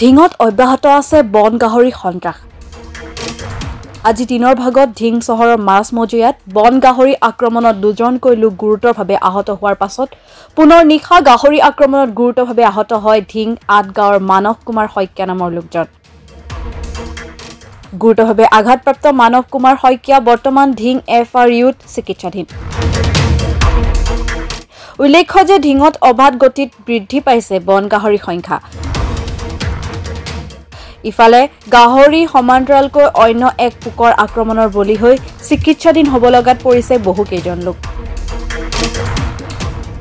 ঢিঙত অব্যাহত আছে বন গাহৰি সন্ত্ৰাস। আজি দিনৰ ভাগত ঢিং চহৰৰ মাছমজিয়াত বন গাহৰি আক্ৰমণত দুজনকৈ লোক গুৰুতৰভাৱে আহত হোৱাৰ পাছত পুনৰ নিশা গাহৰি আক্ৰমণত গুৰুতৰভাৱে আহত হয় ঢিং ৮ গাঁৱৰ মানৱ কুমাৰ শইকীয়া নামৰ লোকজন। গুৰুতৰভাৱে আঘাতপ্ৰাপ্ত মানৱ কুমাৰ শইকীয়া বৰ্তমান ঢিং FRUত চিকিৎসাধীন। উল্লেখ্য যে ঢিঙত অবাধ গতিত বৃদ্ধি পাইছে বন গাহৰিৰ সংখ্যা। ইফালে গাহৰি সমান্তৰালকৈ অন্য এক পোকৰ আক্ৰমণৰ বলি হৈ চিকিৎসাধীন হ'ব লগাত পৰিছে বহুকেইজন লোক।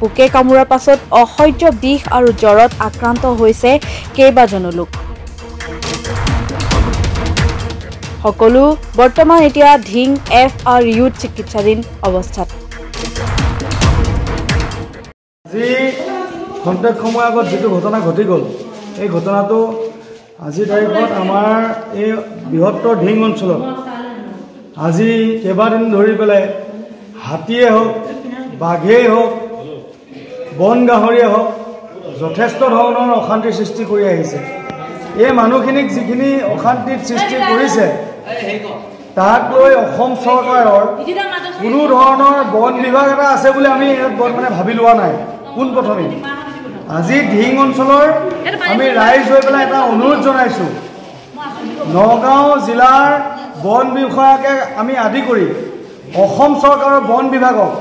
পোকে কামোৰাৰ পাছত অসহ্য বিষ আৰু জ্বৰত আক্ৰান্ত হৈছে কেইবাজনো লোক। সকলো বৰ্তমান এতিয়া ঢিং FRUত চিকিৎসাধীন অৱস্থাত। আজি খন্তেক সময় আগত যিটো ঘটনা ঘটি গ'ল, এই ঘটনাটো আজিৰ তাৰিখত আমাৰ এই বৃহত্তৰ ঢিং অঞ্চলত আজি কেইবাদিন ধৰি পেলাই হাতীয়ে হওক, বাঘেই হওক, বন গাহৰিয়ে হওক যথেষ্ট ধৰণৰ অশান্তিৰ সৃষ্টি কৰি আহিছে। এই মানুহখিনিক যিখিনি অশান্তিৰ সৃষ্টি কৰিছে তাক লৈ অসম চৰকাৰৰ কোনো ধৰণৰ বন বিভাগ এটা আছে বুলি আমি মানে ভাবি লোৱা নাই। পোনপ্ৰথমে আজি ঢিং অঞ্চলৰ আমি ৰাইজ হৈ পেলাই এটা অনুৰোধ জনাইছোঁ, নগাঁও জিলাৰ বন বিষয়াকে আমি আদি কৰি অসম চৰকাৰৰ বন বিভাগক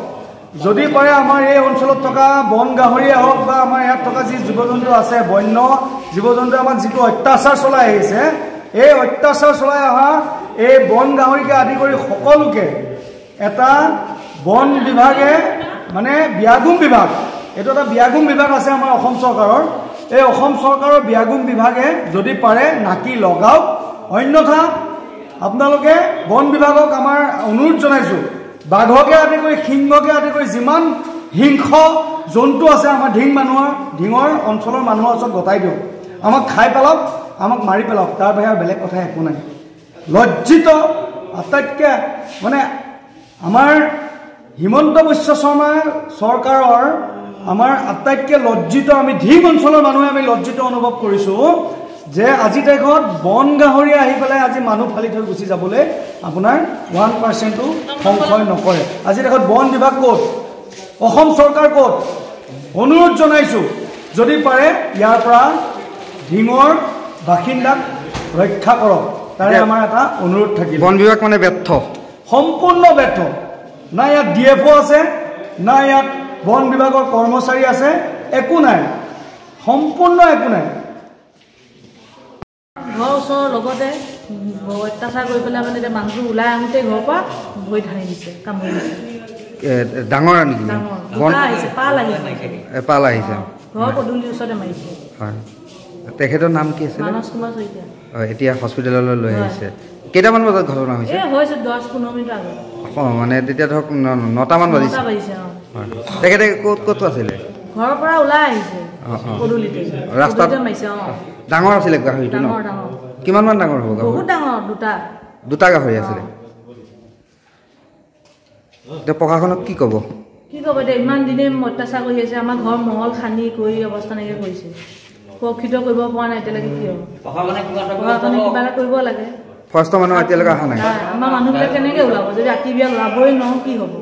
যদি পাৰে আমাৰ এই অঞ্চলত থকা বন গাহৰিয়ে হওক বা আমাৰ ইয়াত থকা যি জীৱ জন্তু আছে, বন্য জীৱ জন্তুৱে আমাক যিটো অত্যাচাৰ চলাই আহিছে, এই অত্যাচাৰ চলাই অহা এই বন গাহৰিকে আদি কৰি সকলোকে এটা বন বিভাগে মানে ব্যাগুম বিভাগ, এইটো এটা ব্যাগুম বিভাগ আছে আমাৰ অসম চৰকাৰৰ, এই অসম চৰকাৰৰ ব্যাগুম বিভাগে যদি পাৰে নাকি লগাওক। অন্যথা আপোনালোকে বন বিভাগক আমাৰ অনুৰোধ জনাইছোঁ, বাঘকে আদি কৰি সিংহকে আদি কৰি যিমান হিংস্ৰ জন্তু আছে আমাৰ ঢিঙৰ অঞ্চলৰ মানুহৰ ওচৰত গতাই দিয়ক, আমাক খাই পেলাওক, আমাক মাৰি পেলাওক, তাৰ বাহিৰে বেলেগ কথা একো নাই। লজ্জিত আটাইতকৈ মানে আমাৰ হিমন্ত বিশ্ব শৰ্মা চৰকাৰৰ আমাৰ আটাইতকৈ লজ্জিত আমি ঢিং অঞ্চলৰ মানুহে আমি লজ্জিত অনুভৱ কৰিছোঁ যে আজি তাৰিখত বন গাহৰি আহি পেলাই আজি মানুহ ফালি থৈ গুচি যাবলৈ আপোনাৰ 1%ও সংশয় নকৰে। আজি তাৰিখত বন বিভাগ ক'ত, অসম চৰকাৰ ক'ত? অনুৰোধ জনাইছোঁ যদি পাৰে ইয়াৰ পৰা ঢিঙৰ বাসিন্দাক ৰক্ষা কৰক, তাৰে আমাৰ এটা অনুৰোধ থাকিল। বন বিভাগ মানে ব্যৰ্থ, সম্পূৰ্ণ ব্যৰ্থ। না ইয়াত DFO আছে, না ইয়াত বন বিভাগৰ কৰ্মচাৰী আছে, একো নাই, সম্পূৰ্ণ একো নাই। ঘৰৰ ওচৰৰ লগতে অত্যাচাৰ কৰি পেলাই মানে এতিয়া মানুহটো ওলাই আহোঁতে ঘৰৰ পৰা ভৰি ধানি দিছে, কামুৰি দিছে। ডাঙৰ নেকি? ডাঙৰ আহিছে, পাল আহিছে, ঘৰৰ পদূলিৰ ওচৰতে মাৰিছে। হয়, তেখেতৰ নাম কি আছিল? মানৱ কুমাৰ শইকীয়া। এতিয়া হস্পিটেললৈ লৈ আহিছে। কেইটামান বজাত ঘটনা হৈছে? হৈছে 10-15 মিনিট আগত। মানে তেতিয়া ধৰক 9টামান বাজিছে। হয়, তেখেতে ক'ত আছিলে? ঘৰৰ পৰা ওলাই আহিছে পদূলিতে, ৰাস্তাত মাৰিছে। ডাঙৰ আছিলে গাহৰিটো ন? কিমান মান ডাঙৰ হ'ব? বহুত ডাঙৰ, দুটা গাহৰি আছিলে। এতিয়া প্ৰশাসনক কি ক'ব? এতিয়া ইমান দিনে অত্যাচাৰ কৰি আছে, আমাৰ ঘৰ মহল খান্দি কৰি অৱস্থা নাইকিয়া কৰিছে, সুৰক্ষিত কৰিব পৰা নাই এতিয়ালৈকে। কি হ'ব? প্ৰশাসনে কিবা এটা কৰিব লাগে। ফৰেষ্টৰ মানুহ এতিয়ালৈকে অহা নাই। আমাৰ মানুহবিলাক কেনেকৈ ওলাব যদি ৰাতি বিয়া ওলাবই ন? কি হ'ব?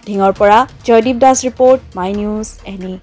ঢিঙৰ পৰা Joydeep Das report, my news any.